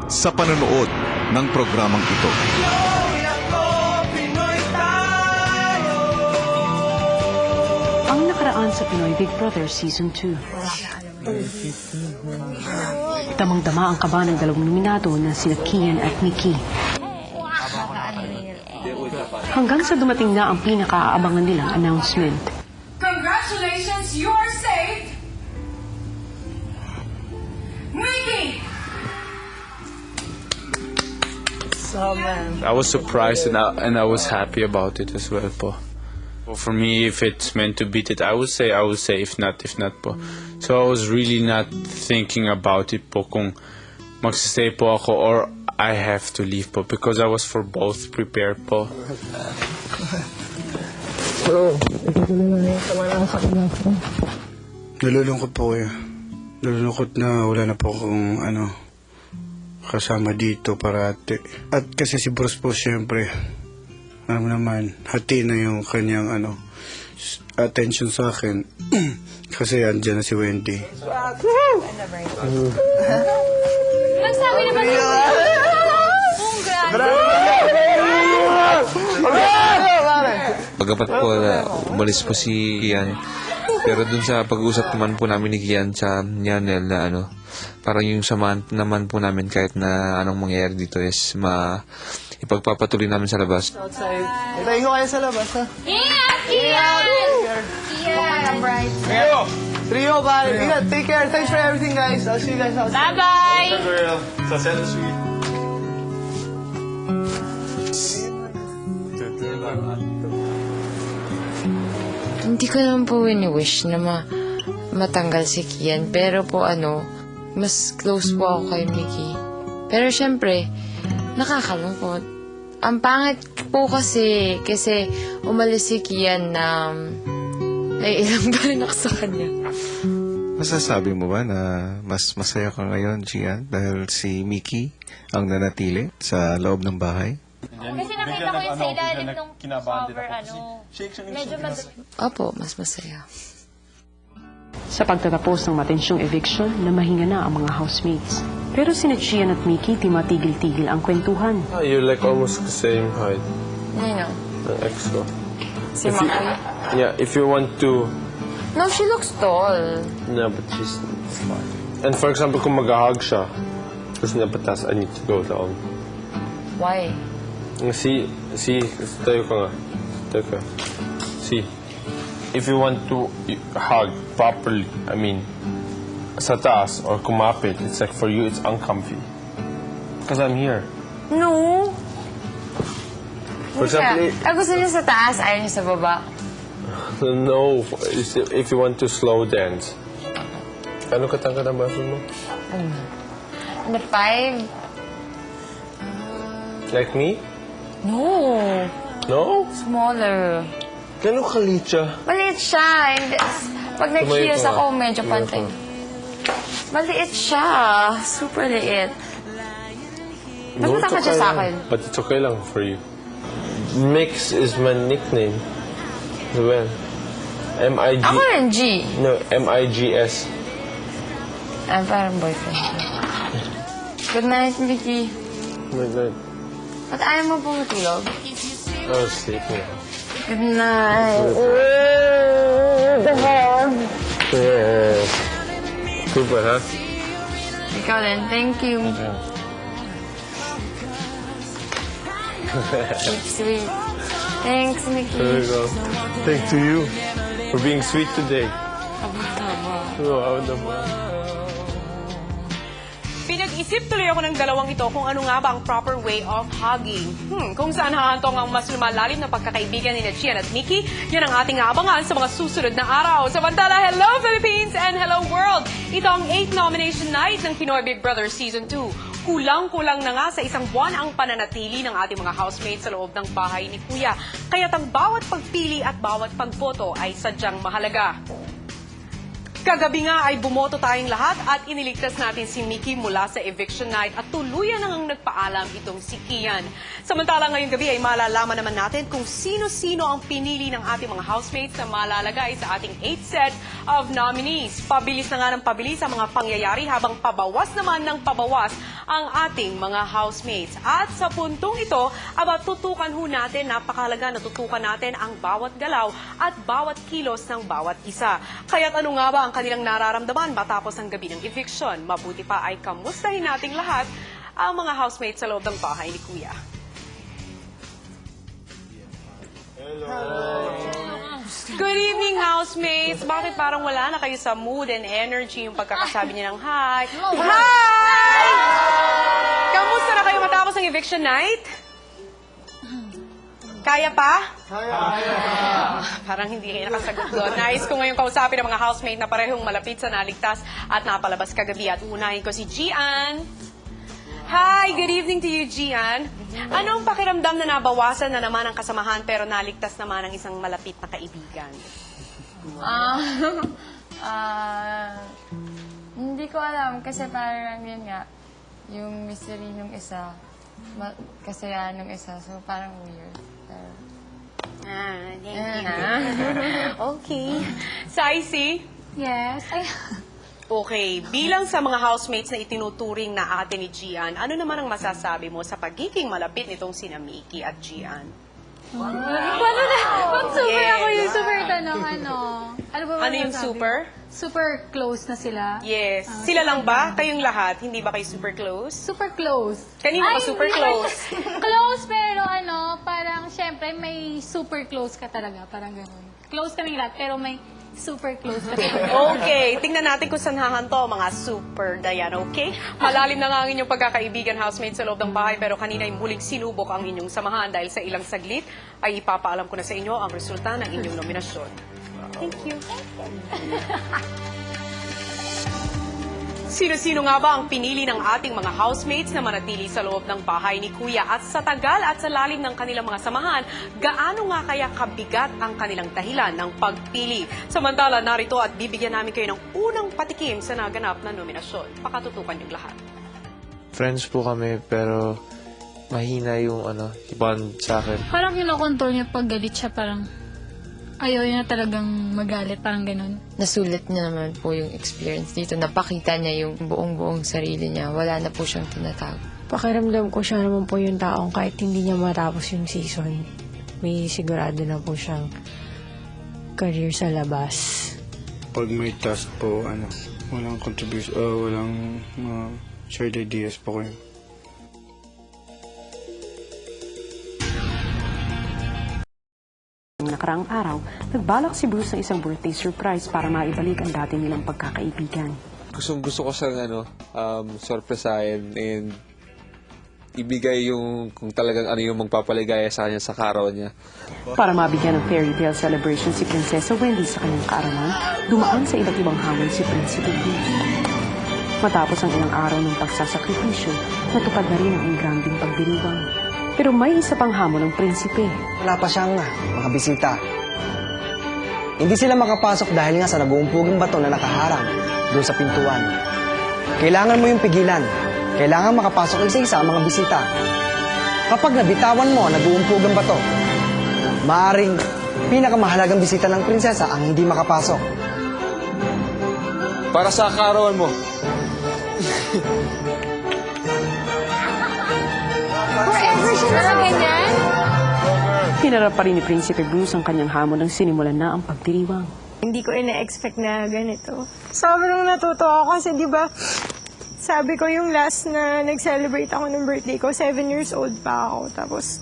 sa panonood ng programang ito. Ang nakaraan sa Pinoy Big Brother Season 2. Damang-dama ang kaba ng dalawang nominado na sina Kian at Mickey. Hanggang sa dumating na ang pinaka-aabangan nilang announcement. Congratulations, you're saved! Mickey! I was surprised and I was happy about it as well po. For me, if it's meant to beat it, I would say. If not po. So I was really not thinking about it po kung magsistay po ako or I have to leave po because I was for both prepared po. Nalulungkot po kayo. Nalulungkot na wala na po akong kasama dito parati. At kasi si Bruce po siyempre, naman, hati na yung kanyang attention sa akin. Kasi andyan na si Wendy. Nagsabi naman niya. Pagkapat po umalis po si Kian. Pero dun sa pag-uusap naman po namin ni Kian sa Yanel na parang yung samahan naman po namin kahit na anong mangyayari dito is ipagpapatuloy namin sa labas. Outside. Itayin ko kayo sa labas, ha? Ingat, Kian! Kian! Trio, pare. Ingat, take care. Thanks for everything, guys. I'll see you guys outside. Bye-bye! Hindi ko naman po wini-wish na matanggal si Kian. Pero po mas close po ako kay Mickey. Pero syempre, nakakalungkot. Ang pangit po kasi umalis si Kian na naiilang ba rin ako sa kanya. Masasabi mo ba na mas masaya ka ngayon, Gian, dahil si Mickey ang nanatili sa loob ng bahay? Kasi nakita ko yung sa ilalim ng cover, medyo Opo, mas masaya. Sa pagtatapos ng matensyong eviction, namahinga na ang mga housemates. Pero sina Kian at Mickey di matigil-tigil ang kwentuhan. You're like almost the same height. Nino? Ng ex ko. Si Maki? Yeah, if you want to... No, she looks tall. No, but she's smart. And for example, kung mag-hug siya, kasi napatas, I need to go down. Why? See, tayo ka nga. Tayo ka. See, if you want to hug properly, I mean, sa taas or kumapit, it's like for you, it's uncomfy. Because I'm here. No. For example, Gusto niya sa taas, ayaw niya sa baba. no, if you want to slow dance. Ano katangkad ang baso mo? The 5? Like me? No. No? Smaller. Gano'ng kalit siya? Maliit siya. Pag nag-heels Tumayo ka ako, nga. medyo Tumayo pantay. ka. Maliit siya. Super liit. Mas No, it's matangkad siya okay sa lang. akin. But it's okay lang for you. Mix is my nickname. As well. M-I-G... Ako rin, G. No, M-I-G-S. Parang boyfriend. Good night, Mickey. Oh my God. Ba't ayaw mo po matulog? I was sleeping. Good night. Yes. Super, ha? Ikaw din. Thank you. Keep sweet. Thanks, Mickey. There we go. Thanks to you for being sweet today. Wow, naman. Pinag-isip tuloy ako ng dalawang ito kung ano nga ba ang proper way of hugging. Kung saan hahantong ang mas lumalalim na pagkakaibigan ni Kian at Mickey, yan ang ating aabangan sa mga susunod na araw. Samantala, hello Philippines and hello world! Ito ang 8th nomination night ng Pinoy Big Brother Season 2. Kulang-kulang na nga sa isang buwan ang pananatili ng ating mga housemates sa loob ng bahay ni Kuya. Kaya't ang bawat pagpili at bawat pagboto ay sadyang mahalaga. Kagabi nga ay bumoto tayong lahat at iniligtas natin si Mickey mula sa eviction night at tuluyan nang nagpaalam itong si Kian. Samantala ngayong gabi ay malalaman naman natin kung sino-sino ang pinili ng ating mga housemates na malalagay sa ating 8th set of nominees. Pabilis na nga ng pabilis ang mga pangyayari habang pabawas naman ng pabawas ang ating mga housemates. At sa puntong ito, tutukan ho natin, napakahalaga na tutukan natin ang bawat galaw at bawat kilos ng bawat isa. Kaya't ano nga ba ang kanilang nararamdaman matapos ang gabi ng eviction? Mabuti pa ay kamustahin nating lahat ang mga housemates sa loob ng bahay ni Kuya. Good evening, housemates! Bakit parang wala na kayo sa mood and energy yung pagkakasabi niya ng hi? Hi! Kamusta na kayo matapos ng eviction night? Kaya pa? Parang hindi kayo nakasagot doon. Nais ko ngayon kausapin ang mga housemate na parehong malapit sa naligtas at napalabas kagabi. At unahin ko si Gian. Hi! Good evening to you, Gian. Anong pakiramdam na nabawasan na naman ang kasamahan pero naligtas naman ang isang malapit na kaibigan? Hindi ko alam kasi parang yun nga, yung mystery nung isa, kasayahan nung isa, so parang weird. Thank you. Okay. Saisi? Yes. Okay, bilang sa mga housemates na itinuturing na ate ni Gian, ano naman ang masasabi mo sa pagiging malapit nitong sina Mickey at Gian? Paano na? Pag super Yes. ako yung super tanong, ano? Ano ba Ano yung masasabi? super? Super close na sila. Yes. Sila lang ba? Kayong lahat? Hindi ba kayo super close? Super close. Kanino ka super hindi close? Close, pero parang syempre may super close ka talaga. Parang gano'n. Close kaming lahat, pero may super close ka talaga. Okay, tingnan natin kung saan hahanto mga super Diana, okay? Malalim na nga ang inyong pagkakaibigan, housemates sa loob ng bahay, pero kanina ay muling sinubok ang inyong samahan dahil sa ilang saglit ay ipapaalam ko na sa inyo ang resulta ng inyong nominasyon. Thank you. Sino-sino nga ba ang pinili ng ating mga housemates na manatili sa loob ng bahay ni Kuya? At sa tagal at sa lalim ng kanilang mga samahan, gaano nga kaya kabigat ang kanilang dahilan ng pagpili? Samantala, narito at bibigyan namin kayo ng unang patikim sa naganap na nominasyon. Pakatutukan yung lahat. Friends po kami, pero mahina yung bond sa akin. Parang kinokontrol niya pag galit siya, parang ayaw niya talagang magalit, parang gano'n. Nasulit niya naman po yung experience dito. Napakita niya yung buong-buong sarili niya. Wala na po siyang tinatago. Pakiramdam ko siya naman po yung taong kahit hindi niya matapos yung season, may sigurado na po siyang career sa labas. Pag may task po, walang contribution, walang shared ideas po kayo. Nakaraang araw, nagbalak si Bruce ng isang birthday surprise para maibalik ang dati nilang pagkakaibigan. Gusto ko siyang sorpresahin and ibigay yung kung talagang yung magpapaligaya sa kanya sa karawan niya. Para mabigyan ng fairy tale celebration si Prinsesa Wendy sa kanyang kaarawan, dumaan sa iba't ibang hamon si Prinsipe Bruce. Matapos ang ilang araw ng pagsasakripisyo, natupad na rin ang ingranding pagdiriwang. Pero may isa pang hamon ng prinsipe. Wala pa siyang mga bisita. Hindi sila makapasok dahil nga sa nag-uumpuging bato na nakaharang doon sa pintuan. Kailangan mo yung pigilan. Kailangan makapasok isa-isa ang mga bisita. Kapag nabitawan mo ang nag-uumpuging bato, maaaring pinakamahalagang bisita ng prinsesa ang hindi makapasok. Para sa karawan mo. Forever siya na ganyan? Hinarap pa rin ni Prinsipe Bruce ang kanyang hamon nang sinimulan na ang pagdiriwang. Hindi ko ina-expect na ganito. Sobrang natutuwa ako kasi di ba sabi ko yung last na nag-celebrate ako ng birthday ko, 7 years old pa ako. Tapos